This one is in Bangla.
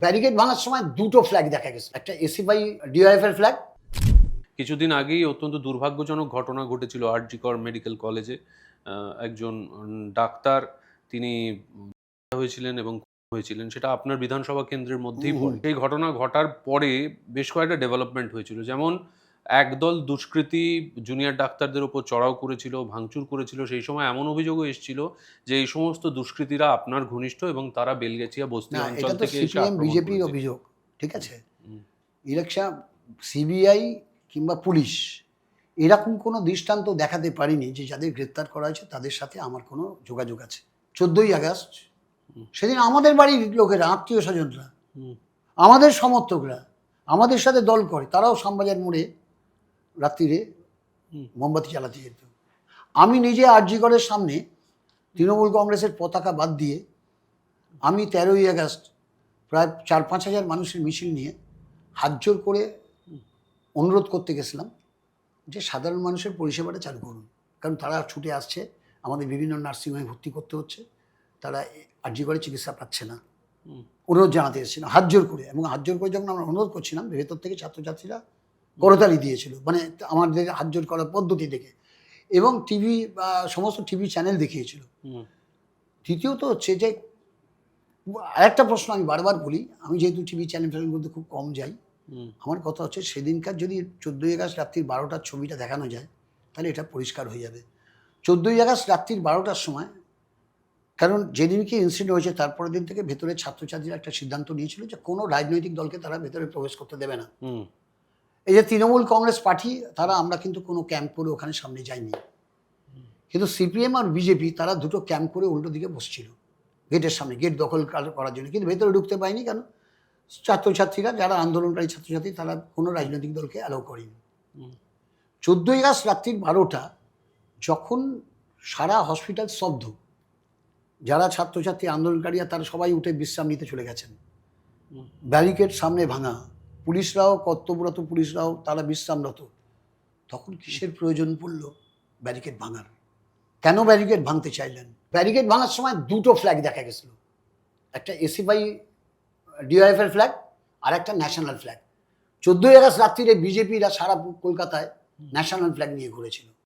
ব্যারিকেড ভাঙার সময় দুটো ফ্ল্যাগ দেখা গেছে, একটা এসিফআই ডিওএফ এর ফ্ল্যাগ। কিছুদিন আগেই অত্যন্ত দুর্ভাগ্যজনক ঘটনা ঘটেছিল আরজিকর মেডিকেল কলেজে। একজন ডাক্তার তিনি হয়েছিলেন এবং হয়েছিলেন সেটা আপনার বিধানসভা কেন্দ্রের মধ্যেই পড়ে। এই ঘটনা ঘটার পরে বেশ কয়েকটা ডেভেলপমেন্ট হয়েছিল, যেমন একদল দুষ্কৃতী জুনিয়র ডাক্তারদের উপর চড়াও করেছিল, ভাঙচুর করেছিল। সেই সময় এমন অভিযোগও এসেছিল যে এই সমস্ত দুষ্কৃতীরা আপনার ঘনিষ্ঠ এবং তারা বেলগেছিয়া বস্তি না, অঞ্চল এটা তো থেকে এসে সিপিএম আক্রমণ বিজেপির করেছে। অভিযোগ, ঠিক আছে। ইলেকশন সিবিআই কিংবা পুলিশ এরকম কোনো দৃষ্টান্ত দেখাতে পারিনি যে যাদের গ্রেপ্তার করা হয়েছে তাদের সাথে আমার কোনো যোগাযোগ আছে। 14ই আগস্ট সেদিন আমাদের বাড়ির লোকেরা, আত্মীয় স্বজনরা, আমাদের সমর্থকরা আমাদের সাথে দল করে, তারাও শ্যামবাজার মোড়ে রাত্রিরে মোমবাতি জ্বালাতে যেত। আমি নিজে আরজিকরের সামনে তৃণমূল কংগ্রেসের পতাকা বাদ দিয়ে আমি 13ই আগস্ট প্রায় 4-5 হাজার মানুষের মিছিল নিয়ে হাত জোর করে অনুরোধ করতে গেছিলাম যে সাধারণ মানুষের পরিষেবাটা চালু করুন, কারণ তারা ছুটে আসছে, আমাদের বিভিন্ন নার্সিংহোমে ভর্তি করতে হচ্ছে, তারা আরজিকরে চিকিৎসা পাচ্ছে না। অনুরোধ জানাতে এসেছিলাম হাত জোর করে, এবং হাত জোর করে যখন আমরা অনুরোধ করছিলাম ভেতর থেকে ছাত্রছাত্রীরা করতালি দিয়েছিল, মানে আমাদের হাত জোর করার পদ্ধতি দেখে, এবং টিভি বা সমস্ত টিভি চ্যানেল দেখিয়েছিল। দ্বিতীয়ত হচ্ছে যে আরেকটা প্রশ্ন আমি বারবার বলি, আমি যেহেতু টিভি চ্যানেলগুলোতে খুব কম যাই, আমার কথা হচ্ছে সেদিনকার যদি 14ই আগস্ট রাত্রির 12টার ছবিটা দেখানো যায় তাহলে এটা পরিষ্কার হয়ে যাবে। 14ই আগস্ট রাত্রির 12টার সময়, কারণ যেদিনকে ইনসিডেন্ট হয়েছে তারপরের দিন থেকে ভেতরে ছাত্রছাত্রীরা একটা সিদ্ধান্ত নিয়েছিল যে কোনো রাজনৈতিক দলকে তারা ভেতরে প্রবেশ করতে দেবে না। এই যে তৃণমূল কংগ্রেস পার্টি, তারা আমরা কিন্তু কোনো ক্যাম্প করে ওখানে সামনে যাইনি, কিন্তু সিপিএম আর বিজেপি তারা দুটো ক্যাম্প করে উল্টো দিকে বসছিল গেটের সামনে, গেট দখল করার জন্য, কিন্তু ভেতরে ঢুকতে পায়নি। কেন? ছাত্রছাত্রীরা, যারা আন্দোলনকারী ছাত্রছাত্রী, তারা কোনো রাজনৈতিক দলকে অ্যালাউ করেনি। 14ই আগস্ট রাত্রির 12টা যখন সারা হসপিটাল স্তব্ধ, যারা ছাত্রছাত্রী আন্দোলনকারীরা তারা সবাই উঠে বিশ্রাম নিতে চলে গেছেন, ব্যারিকেড সামনে ভাঙা, পুলিশরাও, কর্তব্যরত পুলিশরাও তারা বিশ্রামরত, তখন কিসের প্রয়োজন পড়ল ব্যারিকেড ভাঙার? কেন ব্যারিকেড ভাঙতে চাইলেন? ব্যারিকেড ভাঙার সময় দুটো ফ্ল্যাগ দেখা গেছিল, একটা এসিফআই ডিওএফ এর ফ্ল্যাগ আর একটা ন্যাশনাল ফ্ল্যাগ। 14ই আগস্ট রাত্রিরে বিজেপিরা সারা কলকাতায় ন্যাশনাল ফ্ল্যাগ নিয়ে ঘুরেছিল।